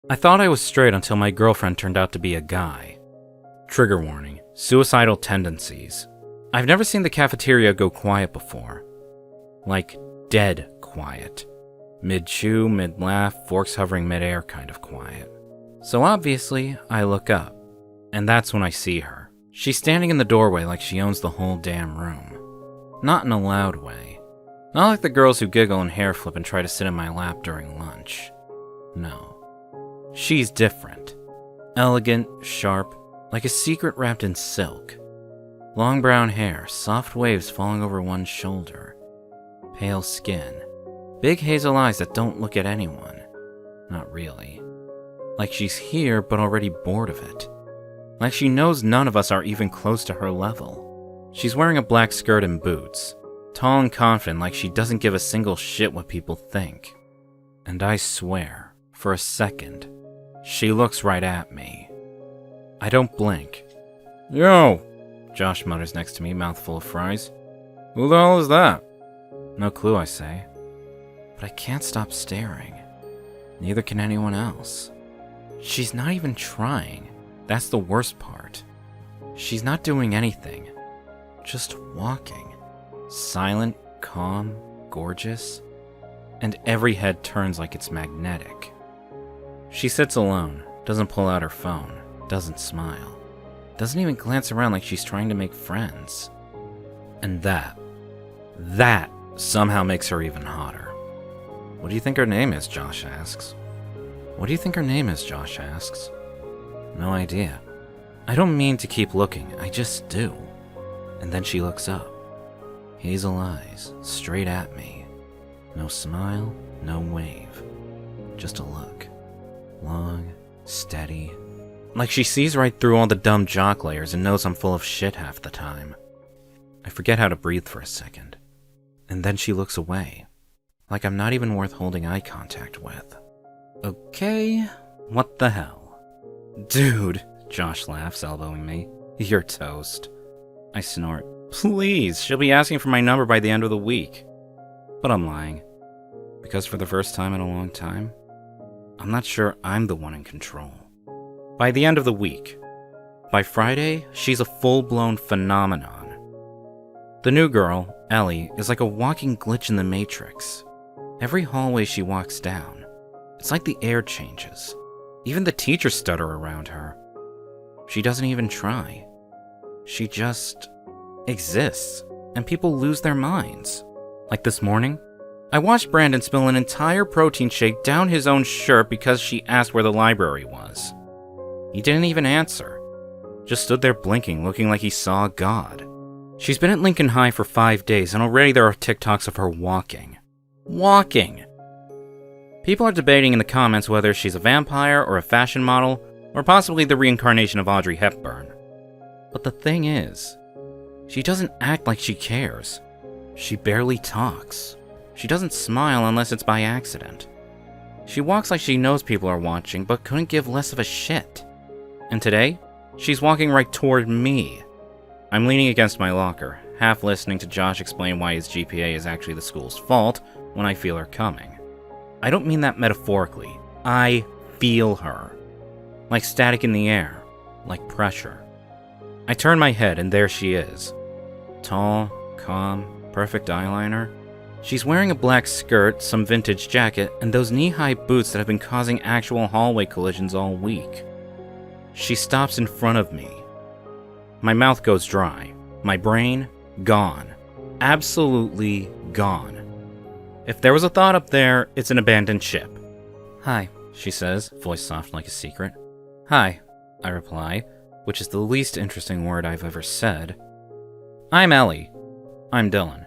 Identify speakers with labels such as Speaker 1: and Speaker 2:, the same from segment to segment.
Speaker 1: I thought I was straight until my girlfriend turned out to be a guy. Trigger warning, suicidal tendencies. I've never seen the cafeteria go quiet before. Like, dead quiet. Mid-chew, mid-laugh, forks hovering mid-air kind of quiet. So obviously, I look up, and that's when I see her. She's standing in the doorway like she owns the whole damn room. Not in a loud way. Not like the girls who giggle and hair flip and try to sit in my lap during lunch. No. She's different. Elegant, sharp, like a secret wrapped in silk. Long brown hair, soft waves falling over one shoulder. Pale skin. Big hazel eyes that don't look at anyone. Not really. Like she's here but already bored of it. Like she knows none of us are even close to her level. She's wearing a black skirt and boots. Tall and confident like she doesn't give a single shit what people think. And I swear, for a second, she looks right at me. I don't blink. Yo! Josh mutters next to me, mouth full of fries. Who the hell is that? No clue, I say. But I can't stop staring. Neither can anyone else. She's not even trying. That's the worst part. She's not doing anything. Just walking. Silent, calm, gorgeous. And every head turns like it's magnetic. She sits alone, doesn't pull out her phone, doesn't smile. Doesn't even glance around like she's trying to make friends. And that somehow makes her even hotter. What do you think her name is? Josh asks. What do you think her name is? Josh asks. No idea. I don't mean to keep looking, I just do. And then she looks up. Hazel eyes, straight at me. No smile, no wave. Just a look. Long, steady. Like she sees right through all the dumb jock layers and knows I'm full of shit half the time. I forget how to breathe for a second. And then she looks away. Like I'm not even worth holding eye contact with. Okay, what the hell? Dude, Josh laughs, elbowing me. You're toast. I snort. Please, she'll be asking for my number by the end of the week. But I'm lying. Because for the first time in a long time, I'm not sure I'm the one in control. By the end of the week. By Friday, she's a full-blown phenomenon. The new girl, Ellie, is like a walking glitch in the Matrix. Every hallway she walks down, it's like the air changes. Even the teachers stutter around her. She doesn't even try. She just exists, and people lose their minds. Like this morning, I watched Brandon spill an entire protein shake down his own shirt because she asked where the library was. He didn't even answer. Just stood there blinking, looking like he saw God. She's been at Lincoln High for 5 days, and already there are TikToks of her walking. Walking! People are debating in the comments whether she's a vampire or a fashion model, or possibly the reincarnation of Audrey Hepburn. But the thing is, she doesn't act like she cares. She barely talks. She doesn't smile unless it's by accident. She walks like she knows people are watching, but couldn't give less of a shit. And today, she's walking right toward me. I'm leaning against my locker, half listening to Josh explain why his GPA is actually the school's fault when I feel her coming. I don't mean that metaphorically. I feel her. Like static in the air. Like pressure. I turn my head and there she is. Tall, calm, perfect eyeliner. She's wearing a black skirt, some vintage jacket, and those knee-high boots that have been causing actual hallway collisions all week. She stops in front of me. My mouth goes dry. My brain, gone. Absolutely gone. If there was a thought up there, it's an abandoned ship. Hi, she says, voice soft like a secret. Hi, I reply, which is the least interesting word I've ever said. I'm Ellie. I'm Dylan.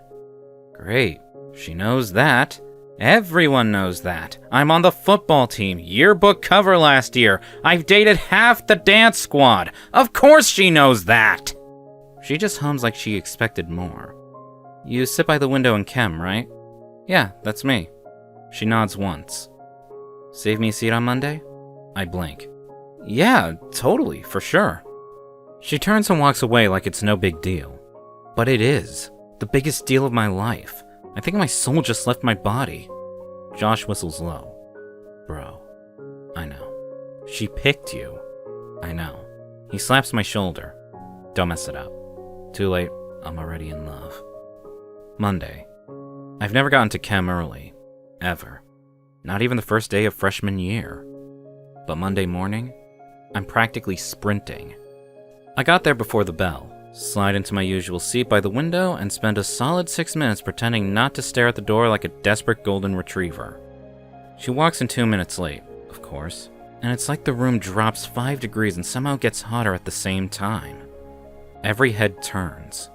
Speaker 1: Great, she knows that. Everyone knows that. I'm on the football team, yearbook cover last year. I've dated half the dance squad. Of course she knows that. She just hums like she expected more. You sit by the window in chem, right? Yeah, that's me. She nods once. Save me a seat on Monday? I blink. Yeah, totally, for sure. She turns and walks away like it's no big deal. But it is. The biggest deal of my life. I think my soul just left my body. Josh whistles low. Bro. I know. She picked you. I know. He slaps my shoulder. Don't mess it up. Too late, I'm already in love. Monday. I've never gotten to chem early. Ever. Not even the first day of freshman year. But Monday morning, I'm practically sprinting. I got there before the bell, slide into my usual seat by the window, and spend a solid 6 minutes pretending not to stare at the door like a desperate golden retriever. She walks in 2 minutes late, of course, and it's like the room drops 5 degrees and somehow gets hotter at the same time. Every head turns.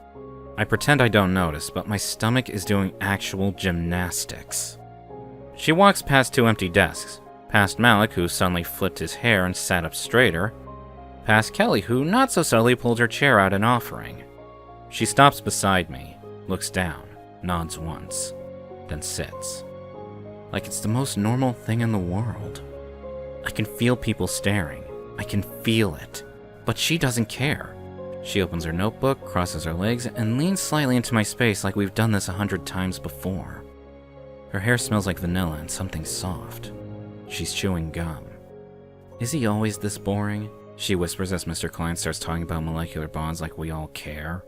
Speaker 1: I pretend I don't notice, but my stomach is doing actual gymnastics. She walks past 2 empty desks, past Malik, who suddenly flipped his hair and sat up straighter, past Kelly, who not so subtly pulled her chair out in offering. She stops beside me, looks down, nods once, then sits. Like it's the most normal thing in the world. I can feel people staring. I can feel it. But she doesn't care. She opens her notebook, crosses her legs, and leans slightly into my space like we've done this 100 times before. Her hair smells like vanilla and something soft. She's chewing gum. Is he always this boring? She whispers as Mr. Klein starts talking about molecular bonds like we all care.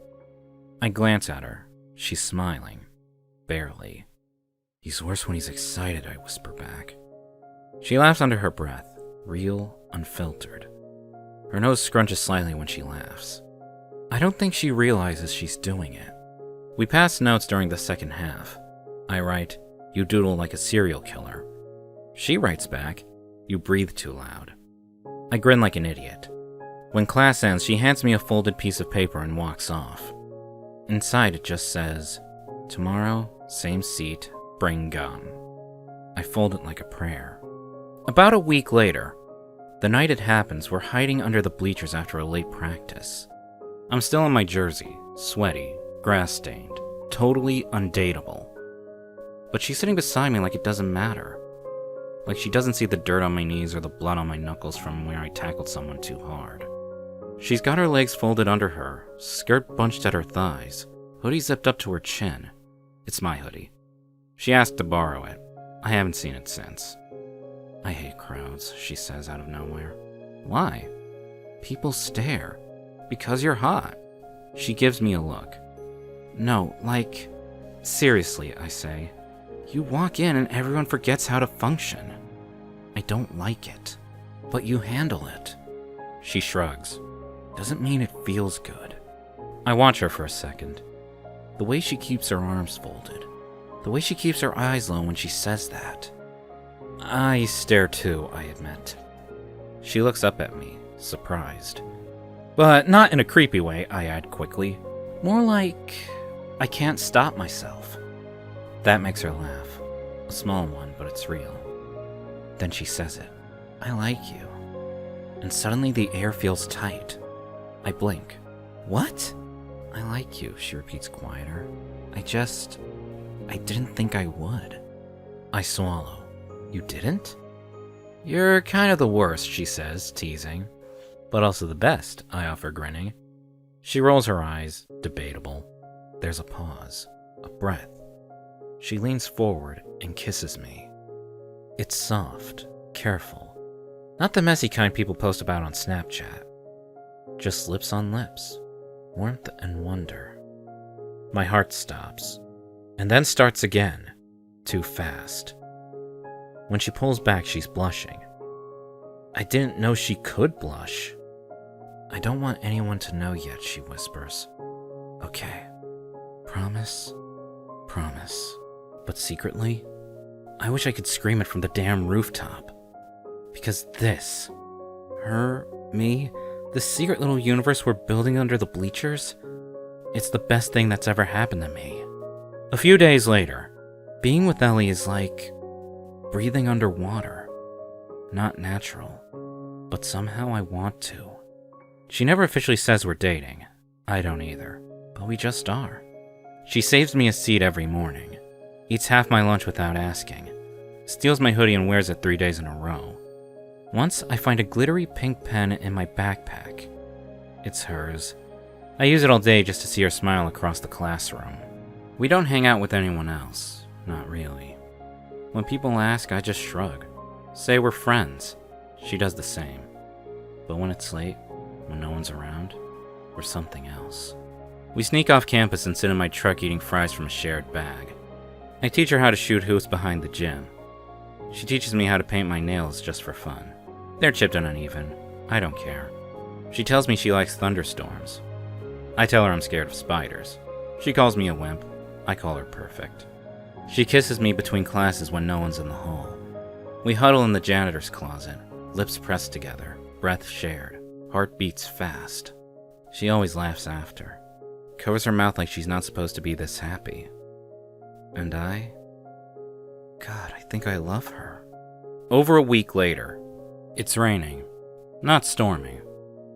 Speaker 1: I glance at her. She's smiling. Barely. He's worse when he's excited, I whisper back. She laughs under her breath, real, unfiltered. Her nose scrunches slightly when she laughs. I don't think she realizes she's doing it. We pass notes during the second half. I write, "You doodle like a serial killer." She writes back, "You breathe too loud." I grin like an idiot. When class ends, she hands me a folded piece of paper and walks off. Inside it just says, "Tomorrow, same seat, bring gum." I fold it like a prayer. About a week later, the night it happens, we're hiding under the bleachers after a late practice. I'm still in my jersey, sweaty, grass-stained, totally undateable. But she's sitting beside me like it doesn't matter. Like she doesn't see the dirt on my knees or the blood on my knuckles from where I tackled someone too hard. She's got her legs folded under her, skirt bunched at her thighs, hoodie zipped up to her chin. It's my hoodie. She asked to borrow it. I haven't seen it since. I hate crowds, she says out of nowhere. Why? People stare. Because you're hot. She gives me a look. No, like, seriously, I say. You walk in and everyone forgets how to function. I don't like it. But you handle it. She shrugs. Doesn't mean it feels good. I watch her for a second. The way she keeps her arms folded. The way she keeps her eyes low when she says that. I stare too, I admit. She looks up at me, surprised. But not in a creepy way, I add quickly. More like I can't stop myself. That makes her laugh. A small one, but it's real. Then she says it. I like you. And suddenly the air feels tight. I blink. What? I like you, she repeats quieter. I didn't think I would. I swallow. You didn't? You're kind of the worst, she says, teasing. But also the best, I offer, grinning. She rolls her eyes, debatable. There's a pause, a breath. She leans forward and kisses me. It's soft, careful. Not the messy kind people post about on Snapchat. Just lips on lips, warmth and wonder. My heart stops, and then starts again, too fast. When she pulls back, she's blushing. I didn't know she could blush. I don't want anyone to know yet, she whispers. Okay. Promise? Promise. But secretly, I wish I could scream it from the damn rooftop. Because this, her, me, this secret little universe we're building under the bleachers, it's the best thing that's ever happened to me. A few days later, being with Ellie is like breathing underwater. Not natural, but somehow I want to. She never officially says we're dating. I don't either, but we just are. She saves me a seat every morning, eats half my lunch without asking, steals my hoodie and wears it 3 days in a row. Once I find a glittery pink pen in my backpack. It's hers. I use it all day just to see her smile across the classroom. We don't hang out with anyone else, not really. When people ask, I just shrug. Say we're friends. She does the same. But when it's late, when no one's around, we're something else. We sneak off campus and sit in my truck eating fries from a shared bag. I teach her how to shoot hoops behind the gym. She teaches me how to paint my nails just for fun. They're chipped and uneven. I don't care. She tells me she likes thunderstorms. I tell her I'm scared of spiders. She calls me a wimp. I call her perfect. She kisses me between classes when no one's in the hall. We huddle in the janitor's closet, lips pressed together, breath shared, heartbeats fast. She always laughs after, covers her mouth like she's not supposed to be this happy. And God, I think I love her. Over a week later, it's raining. Not storming.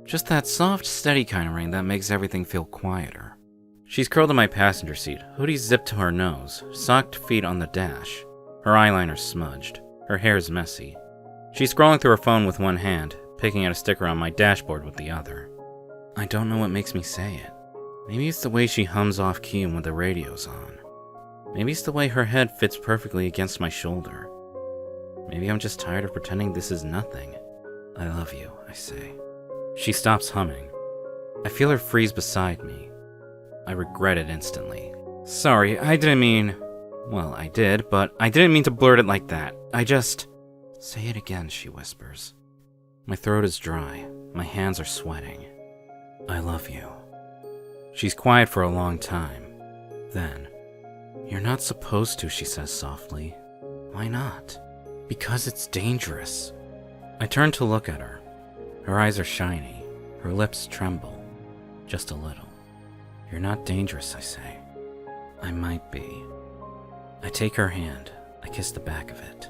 Speaker 1: Just that soft, steady kind of rain that makes everything feel quieter. She's curled in my passenger seat, hoodie zipped to her nose, socked feet on the dash. Her eyeliner's smudged. Her hair's messy. She's scrolling through her phone with one hand, picking at a sticker on my dashboard with the other. I don't know what makes me say it. Maybe it's the way she hums off key when the radio's on. Maybe it's the way her head fits perfectly against my shoulder. Maybe I'm just tired of pretending this is nothing. I love you, I say. She stops humming. I feel her freeze beside me. I regret it instantly. Sorry, I didn't mean... Well, I did, but I didn't mean to blurt it like that. I just... Say it again, she whispers. My throat is dry. My hands are sweating. I love you. She's quiet for a long time. Then, you're not supposed to, she says softly. Why not? Because it's dangerous. I turn to look at her. Her eyes are shiny. Her lips tremble. Just a little. You're not dangerous, I say. I might be. I take her hand. I kiss the back of it.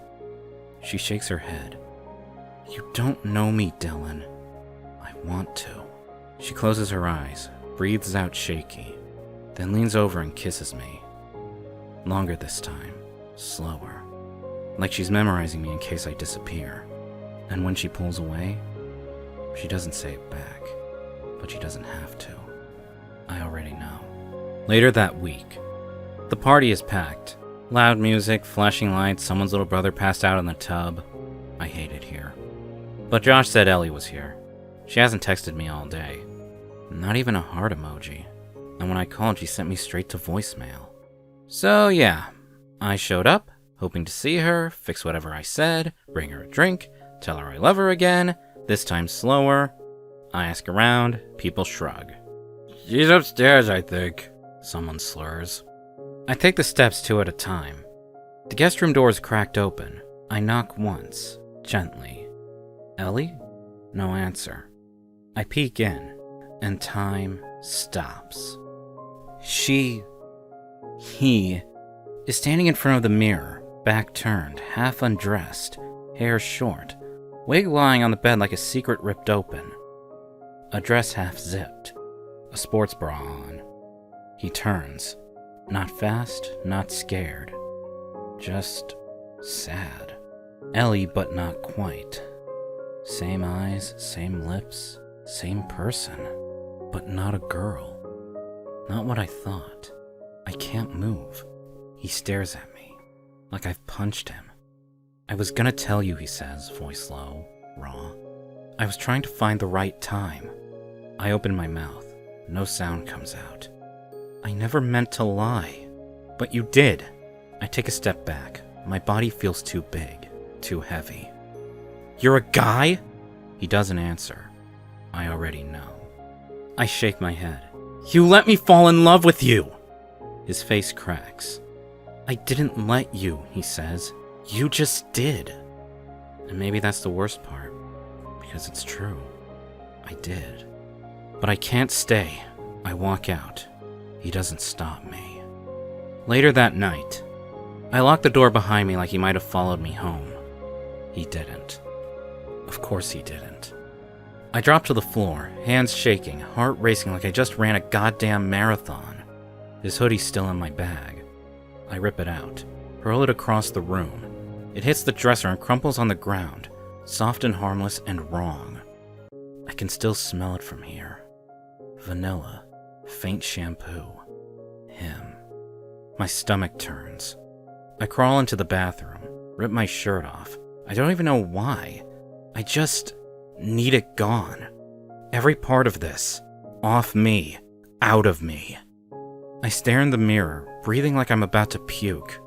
Speaker 1: She shakes her head. You don't know me, Dylan. I want to. She closes her eyes, breathes out shaky, then leans over and kisses me. Longer this time, slower, like she's memorizing me in case I disappear. And when she pulls away, she doesn't say it back, but she doesn't have to. I already know. Later that week, the party is packed. Loud music, flashing lights, someone's little brother passed out in the tub. I hate it here. But Josh said Ellie was here. She hasn't texted me all day. Not even a heart emoji. And when I called, she sent me straight to voicemail. So yeah, I showed up, hoping to see her, fix whatever I said, bring her a drink, tell her I love her again, this time slower. I ask around, people shrug. She's upstairs, I think, someone slurs. I take the steps two at a time. The guest room door is cracked open. I knock once, gently. Ellie? No answer. I peek in, and time stops. He is standing in front of the mirror, back turned, half undressed, hair short, wig lying on the bed like a secret ripped open. A dress half zipped, a sports bra on. He turns. Not fast, not scared. Just sad. Ellie, but not quite. Same eyes, same lips, same person. But not a girl. Not what I thought. I can't move. He stares at me, like I've punched him. I was gonna tell you, he says, voice low, raw. I was trying to find the right time. I open my mouth. No sound comes out. I never meant to lie. But you did. I take a step back. My body feels too big, too heavy. You're a guy? He doesn't answer. I already know. I shake my head. You let me fall in love with you! His face cracks. I didn't let you, he says. You just did. And maybe that's the worst part, because it's true. I did. But I can't stay. I walk out. He doesn't stop me. Later that night, I locked the door behind me like he might have followed me home. He didn't. Of course he didn't. I dropped to the floor, hands shaking, heart racing like I just ran a goddamn marathon. His hoodie's still in my bag. I rip it out, hurl it across the room. It hits the dresser and crumples on the ground, soft and harmless and wrong. I can still smell it from here. Vanilla, faint shampoo. Him. My stomach turns. I crawl into the bathroom, rip my shirt off. I don't even know why. I just need it gone. Every part of this. Off me. Out of me. I stare in the mirror, breathing like I'm about to puke.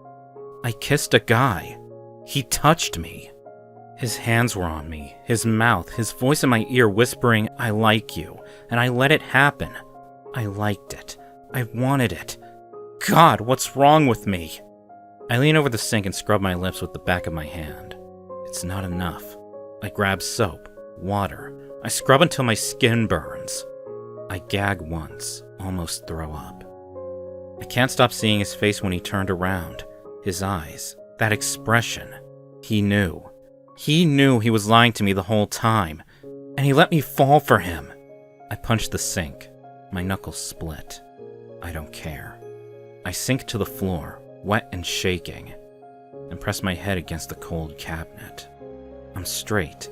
Speaker 1: I kissed a guy. He touched me. His hands were on me, his mouth, his voice in my ear whispering, "I like you," and I let it happen. I liked it. I wanted it. God, what's wrong with me? I lean over the sink and scrub my lips with the back of my hand. It's not enough. I grab soap, water. I scrub until my skin burns. I gag once, almost throw up. I can't stop seeing his face when he turned around. His eyes, that expression. He knew. He knew he was lying to me the whole time, and he let me fall for him. I punch the sink. My knuckles split. I don't care. I sink to the floor, wet and shaking, and press my head against the cold cabinet. I'm straight.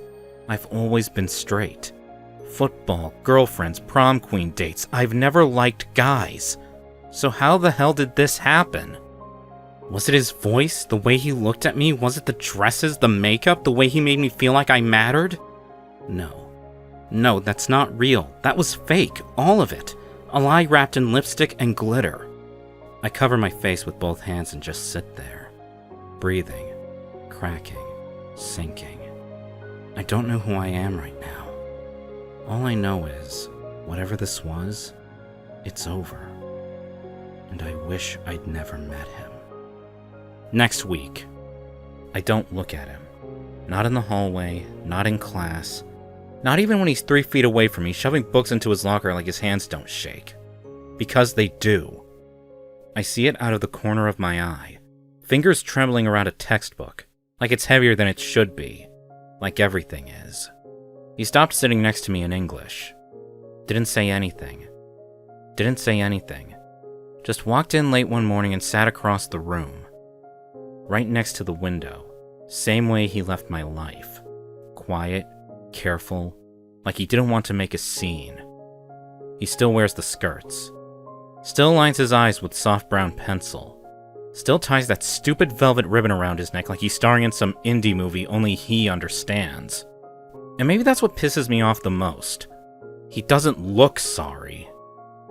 Speaker 1: I've always been straight. Football, girlfriends, prom queen dates. I've never liked guys. So how the hell did this happen? Was it his voice, the way he looked at me? Was it the dresses, the makeup, the way he made me feel like I mattered? No. No, that's not real. That was fake, all of it. A lie wrapped in lipstick and glitter. I cover my face with both hands and just sit there, breathing, cracking, sinking. I don't know who I am right now. All I know is, whatever this was, it's over. And I wish I'd never met him. Next week. I don't look at him. Not in the hallway, not in class, not even when he's 3 feet away from me, shoving books into his locker like his hands don't shake. Because they do. I see it out of the corner of my eye, fingers trembling around a textbook, like it's heavier than it should be, like everything is. He stopped sitting next to me in English. Didn't say anything. Just walked in late one morning and sat across the room, right next to the window, same way he left my life. Quiet, careful, like he didn't want to make a scene. He still wears the skirts. Still lines his eyes with soft brown pencil. Still ties that stupid velvet ribbon around his neck like he's starring in some indie movie only he understands. And maybe that's what pisses me off the most. He doesn't look sorry.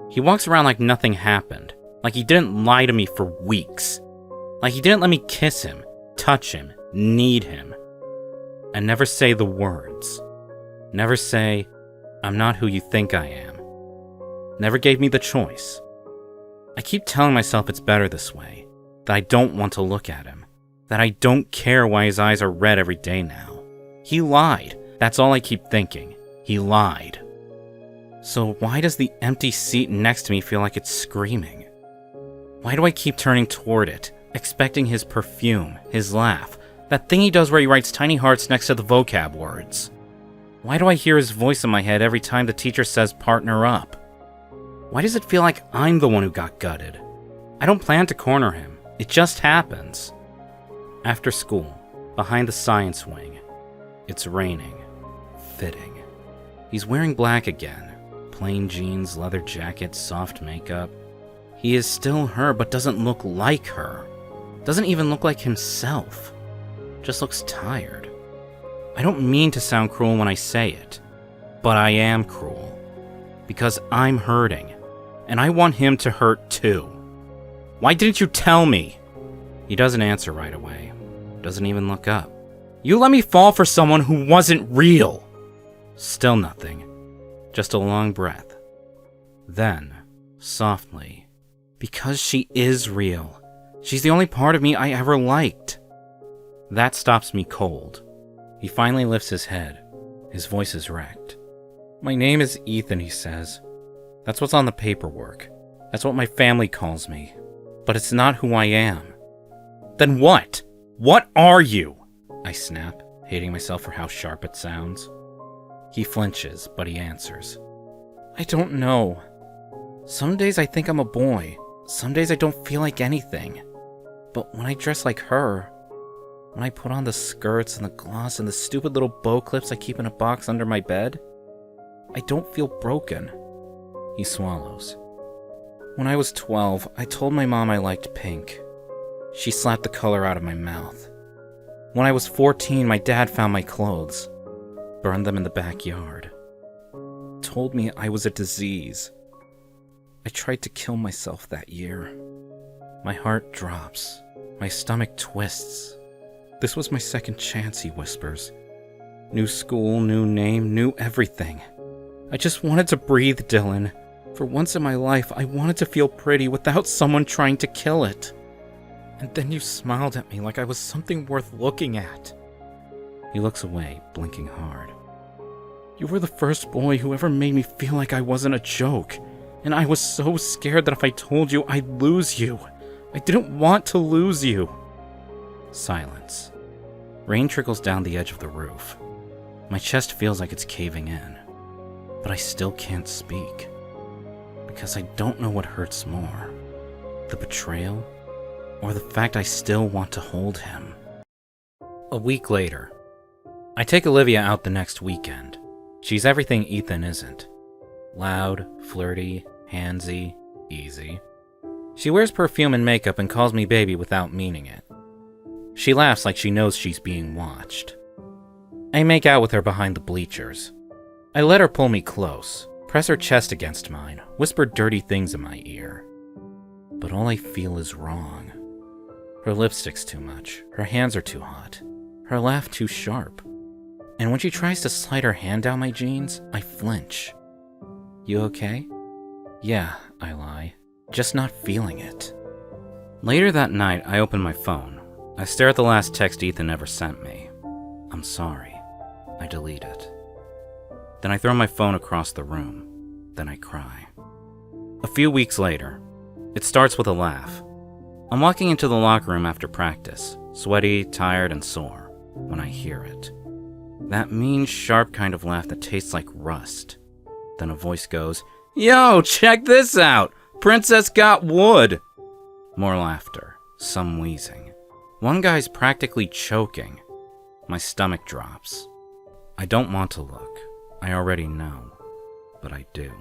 Speaker 1: He walks around like nothing happened, like he didn't lie to me for weeks. Like he didn't let me kiss him, touch him, need him. And never say the words. Never say, "I'm not who you think I am." Never gave me the choice. I keep telling myself it's better this way, that I don't want to look at him, that I don't care why his eyes are red every day now. He lied. That's all I keep thinking. He lied. So why does the empty seat next to me feel like it's screaming? Why do I keep turning toward it, expecting his perfume, his laugh, that thing he does where he writes tiny hearts next to the vocab words? Why do I hear his voice in my head every time the teacher says partner up? Why does it feel like I'm the one who got gutted? I don't plan to corner him. It just happens. After school, behind the science wing. It's raining. Fitting. He's wearing black again. Plain jeans, leather jacket, soft makeup. He is still her, but doesn't look like her. Doesn't even look like himself. Just looks tired. I don't mean to sound cruel when I say it, but I am cruel. Because I'm hurting. And I want him to hurt too. Why didn't you tell me? He doesn't answer right away. Doesn't even look up. You let me fall for someone who wasn't real. Still nothing. Just a long breath. Then, softly, because she is real. She's the only part of me I ever liked. That stops me cold. He finally lifts his head. His voice is wrecked. My name is Ethan, he says. That's what's on the paperwork. That's what my family calls me. But it's not who I am. Then what? What are you? I snap, hating myself for how sharp it sounds. He flinches, but he answers. I don't know. Some days I think I'm a boy. Some days I don't feel like anything. But when I dress like her, when I put on the skirts and the gloss and the stupid little bow clips I keep in a box under my bed, I don't feel broken. He swallows. When I was 12, I told my mom I liked pink. She slapped the color out of my mouth. When I was 14, my dad found my clothes. burned them in the backyard. Told me I was a disease. I tried to kill myself that year. My heart drops. My stomach twists. This was my second chance, he whispers. New school, new name, new everything. I just wanted to breathe, Dylan. For once in my life, I wanted to feel pretty without someone trying to kill it. And then you smiled at me like I was something worth looking at. He looks away, blinking hard. You were the first boy who ever made me feel like I wasn't a joke. And I was so scared that if I told you, I'd lose you. I didn't want to lose you. Silence. Rain trickles down the edge of the roof. My chest feels like it's caving in. But I still can't speak. Because I don't know what hurts more. The betrayal, or the fact I still want to hold him. A week later. I take Olivia out the next weekend. She's everything Ethan isn't. Loud, flirty, handsy, easy. She wears perfume and makeup and calls me baby without meaning it. She laughs like she knows she's being watched. I make out with her behind the bleachers. I let her pull me close, press her chest against mine, whisper dirty things in my ear. But all I feel is wrong. Her lipstick's too much, her hands are too hot, her laugh too sharp. And when she tries to slide her hand down my jeans, I flinch. You okay? Yeah, I lie. Just not feeling it. Later that night, I open my phone. I stare at the last text Ethan ever sent me. I'm sorry. I delete it. Then I throw my phone across the room. Then I cry. A few weeks later, it starts with a laugh. I'm walking into the locker room after practice, sweaty, tired, and sore, when I hear it. That mean, sharp kind of laugh that tastes like rust. Then a voice goes, "Yo, check this out! Princess got wood!" More laughter, some wheezing. One guy's practically choking. My stomach drops. I don't want to look. I already know. But I do.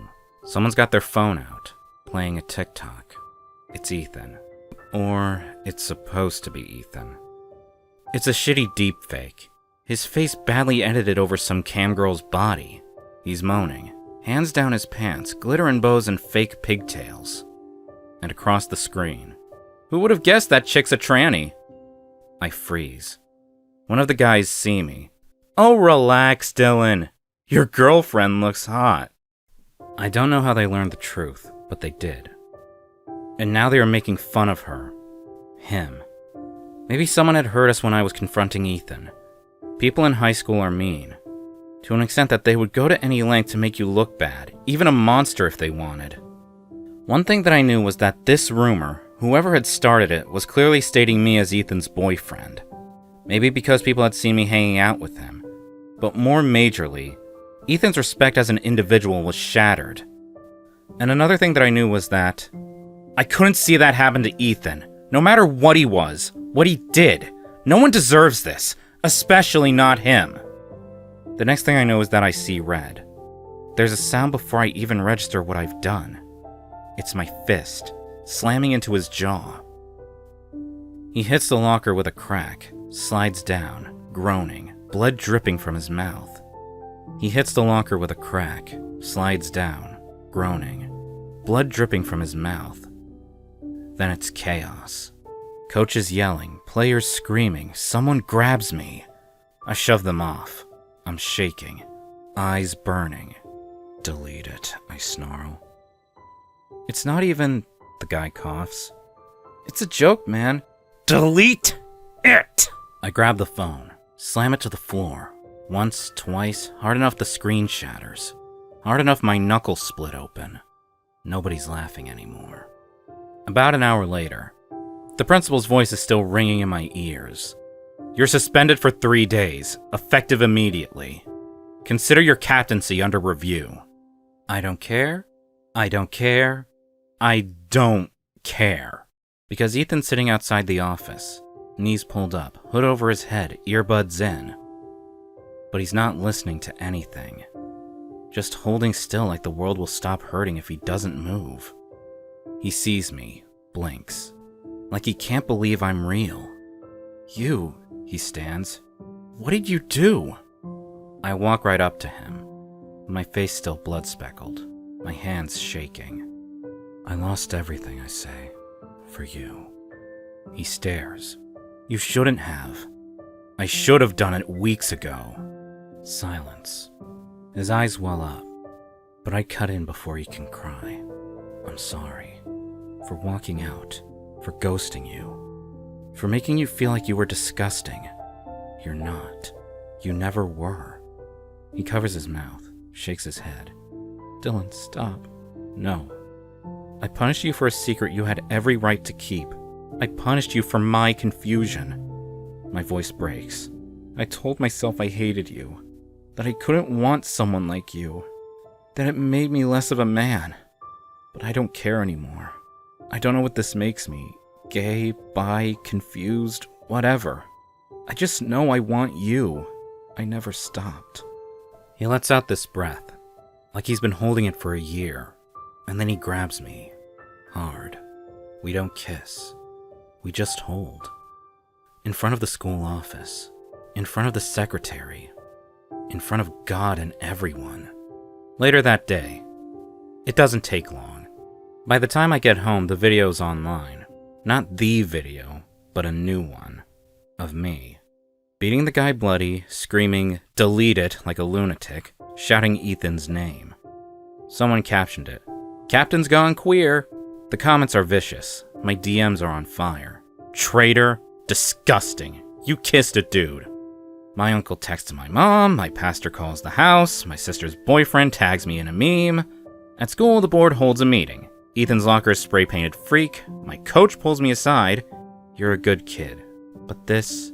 Speaker 1: Someone's got their phone out, playing a TikTok. It's Ethan. Or it's supposed to be Ethan. It's a shitty deepfake. His face badly edited over some cam girl's body. He's moaning, hands down his pants, glitter and bows and fake pigtails. And across the screen, who would have guessed that chick's a tranny? I freeze. One of the guys see me. Oh, relax, Dylan. Your girlfriend looks hot. I don't know how they learned the truth, but they did. And now they are making fun of her. Him. Maybe someone had heard us when I was confronting Ethan. People in high school are mean. To an extent that they would go to any length to make you look bad, even a monster if they wanted. One thing that I knew was that this rumor, whoever had started it, was clearly stating me as Ethan's boyfriend. Maybe because people had seen me hanging out with him. But more majorly, Ethan's respect as an individual was shattered. And another thing that I knew was that I couldn't see that happen to Ethan, no matter what he was, what he did. No one deserves this, especially not him. The next thing I know is that I see red. There's a sound before I even register what I've done. It's my fist, slamming into his jaw. He hits the locker with a crack, slides down, groaning, blood dripping from his mouth. He hits the locker with a crack, slides down, groaning, blood dripping from his mouth. Then it's chaos. Coaches yelling, players screaming, someone grabs me. I shove them off. I'm shaking, eyes burning. Delete it, I snarl. It's not even, the guy coughs. It's a joke, man. Delete it! I grab the phone, slam it to the floor. Once, twice, hard enough the screen shatters. Hard enough my knuckles split open. Nobody's laughing anymore. About an hour later, the principal's voice is still ringing in my ears. You're suspended for 3 days, effective immediately. Consider your captaincy under review. I don't care. I don't care. I don't care. Because Ethan's sitting outside the office, knees pulled up, hood over his head, earbuds in. But he's not listening to anything. Just holding still like the world will stop hurting if he doesn't move. He sees me, blinks, like he can't believe I'm real. You, he stands. What did you do? I walk right up to him, my face still blood-speckled, my hands shaking. I lost everything, I say, for you. He stares. You shouldn't have. I should have done it weeks ago. Silence. His eyes well up, but I cut in before he can cry. I'm sorry. For walking out. For ghosting you. For making you feel like you were disgusting. You're not. You never were. He covers his mouth, shakes his head. Dylan, stop. No. I punished you for a secret you had every right to keep. I punished you for my confusion. My voice breaks. I told myself I hated you. That I couldn't want someone like you. That it made me less of a man. But I don't care anymore. I don't know what this makes me. Gay, bi, confused, whatever. I just know I want you. I never stopped. He lets out this breath, like he's been holding it for a year, and then he grabs me, hard. We don't kiss. We just hold. In front of the school office, in front of the secretary, in front of God and everyone. Later that day. It doesn't take long. By the time I get home, the video's online. Not the video, but a new one. Of me. Beating the guy bloody, screaming, "Delete it," like a lunatic, shouting Ethan's name. Someone captioned it. "Captain's gone queer." The comments are vicious. My DMs are on fire. "Traitor. Disgusting. You kissed a dude." My uncle texts my mom, my pastor calls the house, my sister's boyfriend tags me in a meme. At school, the board holds a meeting. Ethan's locker is spray-painted freak. My coach pulls me aside. "You're a good kid. But this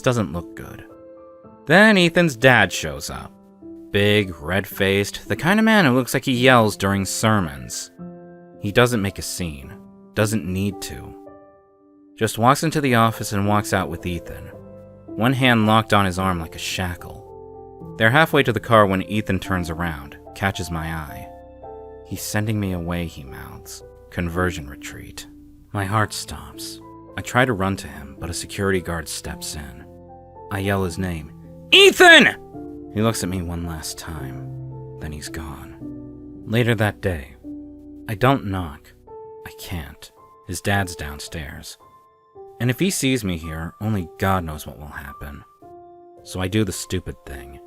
Speaker 1: doesn't look good." Then Ethan's dad shows up. Big, red-faced, the kind of man who looks like he yells during sermons. He doesn't make a scene. Doesn't need to. Just walks into the office and walks out with Ethan. One hand locked on his arm like a shackle. They're halfway to the car when Ethan turns around, catches my eye. "He's sending me away," he mouths. "Conversion retreat." My heart stops. I try to run to him, but a security guard steps in. I yell his name. "Ethan!" He looks at me one last time. Then he's gone. Later that day. I don't knock. I can't. His dad's downstairs. And if he sees me here, only God knows what will happen. So I do the stupid thing.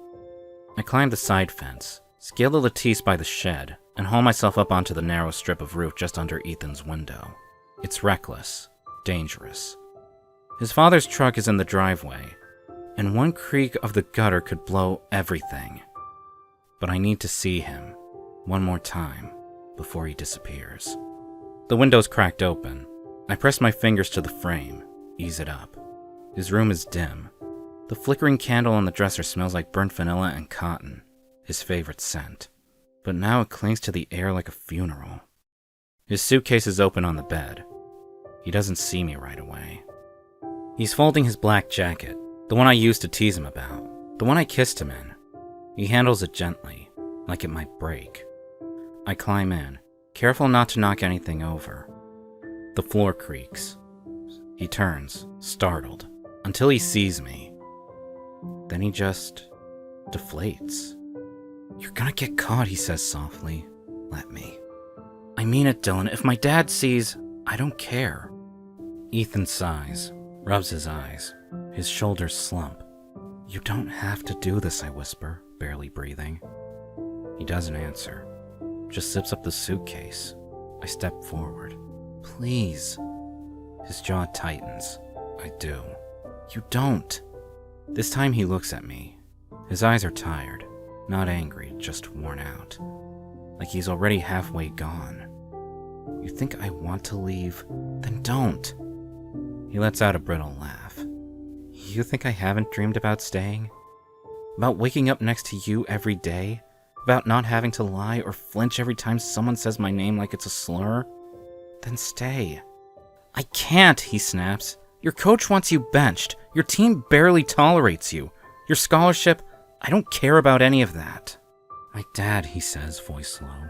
Speaker 1: I climb the side fence, scale the lattice by the shed, and haul myself up onto the narrow strip of roof just under Ethan's window. It's reckless. Dangerous. His father's truck is in the driveway, and one creak of the gutter could blow everything. But I need to see him, one more time, before he disappears. The window's cracked open. I press my fingers to the frame, ease it up. His room is dim. The flickering candle on the dresser smells like burnt vanilla and cotton, his favorite scent. But now it clings to the air like a funeral. His suitcase is open on the bed. He doesn't see me right away. He's folding his black jacket, the one I used to tease him about, the one I kissed him in. He handles it gently, like it might break. I climb in, careful not to knock anything over. The floor creaks. He turns, startled, until he sees me. Then he just deflates. "You're gonna get caught," he says softly. "Let me." "I mean it, Dylan. If my dad sees, I don't care." Ethan sighs, rubs his eyes. His shoulders slump. "You don't have to do this," I whisper, barely breathing. He doesn't answer, just zips up the suitcase. I step forward. "Please." His jaw tightens. I do. "You don't." This time he looks at me. His eyes are tired, not angry, just worn out. Like he's already halfway gone. "You think I want to leave? Then don't." He lets out a brittle laugh. "You think I haven't dreamed about staying? About waking up next to you every day? About not having to lie or flinch every time someone says my name like it's a slur? Then stay." "I can't," he snaps. "Your coach wants you benched. Your team barely tolerates you. Your scholarship, I don't care about any of that." "My dad," he says, voice low.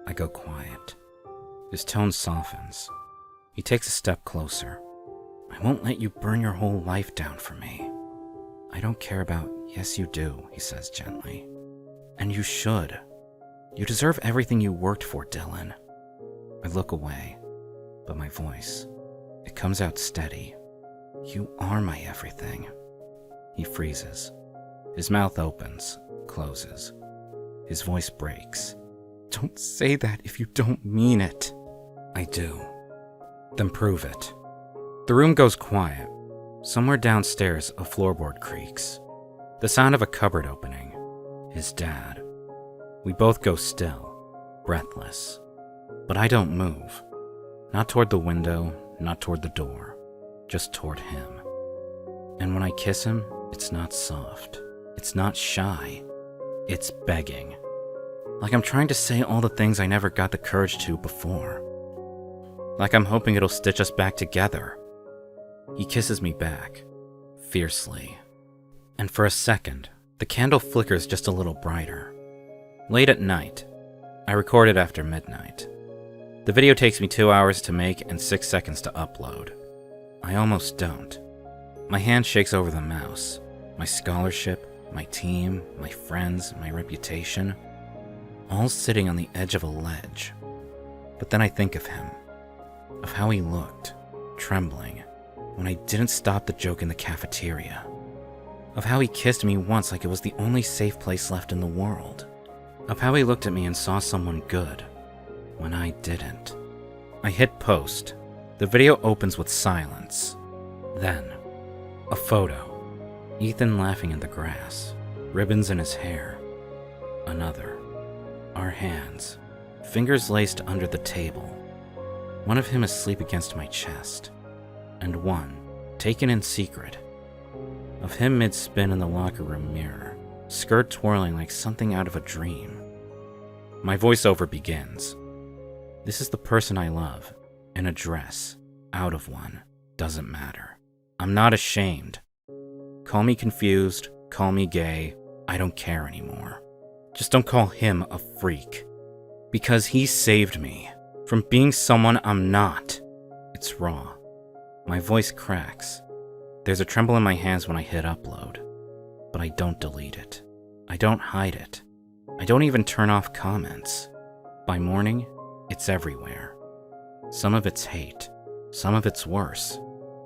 Speaker 1: I go quiet. His tone softens. He takes a step closer. "I won't let you burn your whole life down for me." I don't care about... Yes, you do, he says gently. And you should. You deserve everything you worked for, Dylan. I look away, but my voice, it comes out steady. You are my everything. He freezes. His mouth opens, closes. His voice breaks. Don't say that if you don't mean it. I do. Then prove it. The room goes quiet. Somewhere downstairs, a floorboard creaks. The sound of a cupboard opening. His dad. We both go still, breathless. But I don't move. Not toward the window, not toward the door. Just toward him. And when I kiss him, it's not soft. It's not shy. It's begging. Like I'm trying to say all the things I never got the courage to before. Like I'm hoping it'll stitch us back together. He kisses me back, fiercely. And for a second, the candle flickers just a little brighter. Late at night. I record it after midnight. The video takes me 2 hours to make and 6 seconds to upload. I almost don't. My hand shakes over the mouse. My scholarship, my team, my friends, my reputation, all sitting on the edge of a ledge. But then I think of him, of how he looked, trembling, when I didn't stop the joke in the cafeteria, of how he kissed me once like it was the only safe place left in the world, of how he looked at me and saw someone good, when I didn't. I hit post. The video opens with silence. Then, a photo. Ethan laughing in the grass, ribbons in his hair. Another. Our hands, fingers laced under the table. One of him asleep against my chest, and one, taken in secret, of him mid-spin in the locker room mirror, skirt twirling like something out of a dream. My voiceover begins. This is the person I love, in a dress, out of one, doesn't matter. I'm not ashamed. Call me confused, call me gay, I don't care anymore. Just don't call him a freak. Because he saved me from being someone I'm not. It's raw. My voice cracks. There's a tremble in my hands when I hit upload. But I don't delete it. I don't hide it. I don't even turn off comments. By morning, it's everywhere. Some of it's hate. Some of it's worse.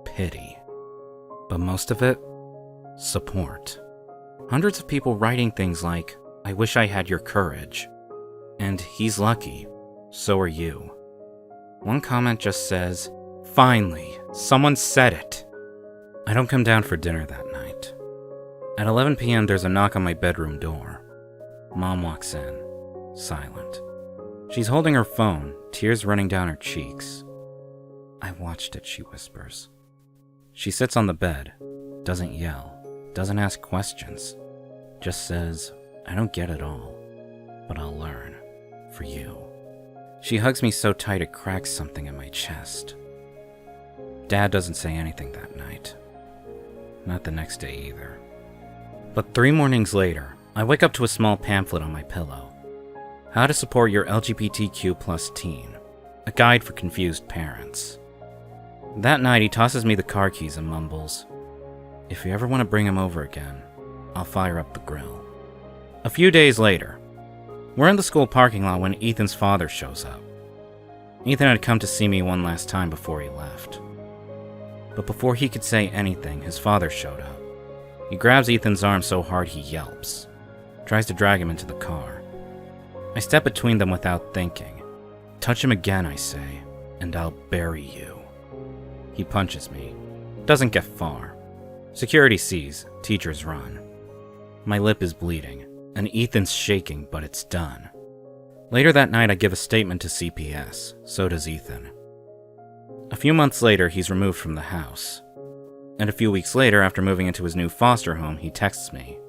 Speaker 1: Pity. But most of it, support. Hundreds of people writing things like, I wish I had your courage. And he's lucky. So are you. One comment just says, finally, someone said it. I don't come down for dinner that night. At 11 p.m. there's a knock on my bedroom door. Mom walks in, silent. She's holding her phone, tears running down her cheeks. I watched it, she whispers. She sits on the bed, doesn't yell, doesn't ask questions, just says, I don't get it all, but I'll learn, for you. She hugs me so tight it cracks something in my chest. Dad doesn't say anything that night. Not the next day either. But 3 mornings later, I wake up to a small pamphlet on my pillow. How to support your LGBTQ plus teen. A guide for confused parents. That night he tosses me the car keys and mumbles, if you ever want to bring him over again, I'll fire up the grill. A few days later, we're in the school parking lot when Ethan's father shows up. Ethan had come to see me one last time before he left. But before he could say anything, his father showed up. He grabs Ethan's arm so hard he yelps, tries to drag him into the car. I step between them without thinking. Touch him again, I say, and I'll bury you. He punches me. Doesn't get far. Security sees, teachers run. My lip is bleeding, and Ethan's shaking, but it's done. Later that night I give a statement to CPS, so does Ethan. A few months later he's removed from the house. And a few weeks later, after moving into his new foster home, he texts me.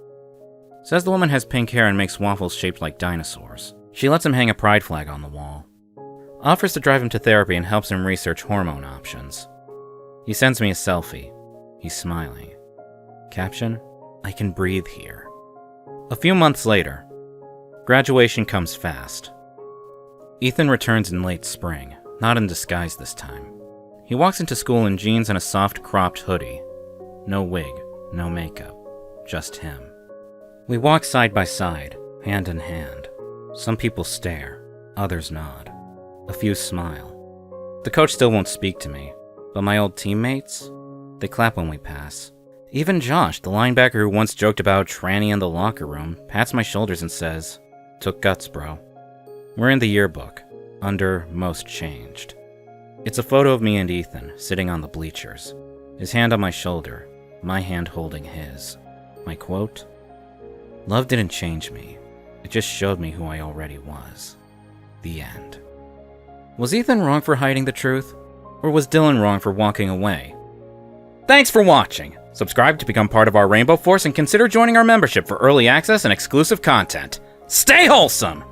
Speaker 1: Says the woman has pink hair and makes waffles shaped like dinosaurs. She lets him hang a pride flag on the wall. Offers to drive him to therapy and helps him research hormone options. He sends me a selfie. He's smiling. Caption, I can breathe here. A few months later, graduation comes fast. Ethan returns in late spring, not in disguise this time. He walks into school in jeans and a soft cropped hoodie. No wig, no makeup. just him. We walk side by side, hand in hand. Some people stare, others nod. A few smile. The coach still won't speak to me, but my old teammates, they clap when we pass. Even Josh, the linebacker who once joked about tranny in the locker room, pats my shoulders and says, "Took guts, bro." We're in the yearbook, under Most Changed. It's a photo of me and Ethan sitting on the bleachers, his hand on my shoulder, my hand holding his. My quote, "Love didn't change me. It just showed me who I already was." The end. Was Ethan wrong for hiding the truth? Or was Dylan wrong for walking away? Thanks for watching! Subscribe to become part of our Rainbow Force and consider joining our membership for early access and exclusive content. Stay wholesome!